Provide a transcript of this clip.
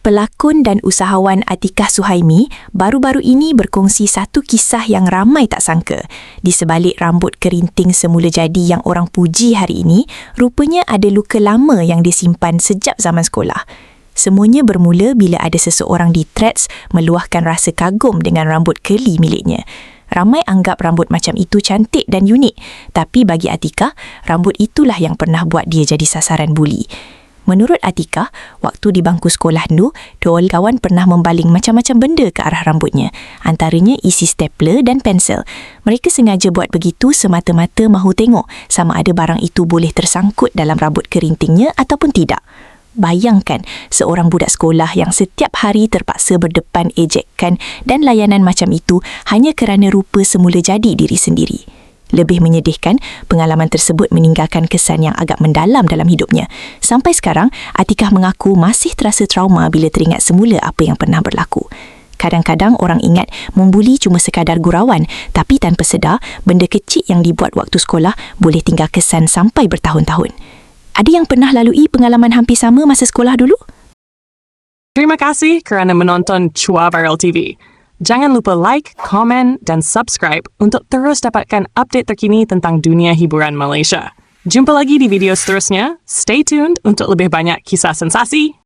Pelakon dan usahawan Atikah Suhaimi baru-baru ini berkongsi satu kisah yang ramai tak sangka. Di sebalik rambut kerinting semula jadi yang orang puji hari ini, rupanya ada luka lama yang disimpan sejak zaman sekolah. Semuanya bermula bila ada seseorang di Threads meluahkan rasa kagum dengan rambut curly miliknya. Ramai anggap rambut macam itu cantik dan unik, tapi bagi Atikah, rambut itulah yang pernah buat dia jadi sasaran buli. Menurut Atikah, waktu di bangku sekolah dulu, dua kawan pernah membaling macam-macam benda ke arah rambutnya. Antaranya isi stapler dan pensel. Mereka sengaja buat begitu semata-mata mahu tengok sama ada barang itu boleh tersangkut dalam rambut kerintingnya ataupun tidak. Bayangkan seorang budak sekolah yang setiap hari terpaksa berdepan ejekan dan layanan macam itu hanya kerana rupa semula jadi diri sendiri. Lebih menyedihkan, pengalaman tersebut meninggalkan kesan yang agak mendalam dalam hidupnya. Sampai sekarang, Atikah mengaku masih terasa trauma bila teringat semula apa yang pernah berlaku. Kadang-kadang orang ingat membuli cuma sekadar gurauan, tapi tanpa sedar, benda kecil yang dibuat waktu sekolah boleh tinggal kesan sampai bertahun-tahun. Ada yang pernah lalui pengalaman hampir sama masa sekolah dulu? Terima kasih kerana menonton Chua Viral TV. Jangan lupa like, komen dan subscribe untuk terus dapatkan update terkini tentang dunia hiburan Malaysia. Jumpa lagi di video seterusnya. Stay tuned untuk lebih banyak kisah sensasi.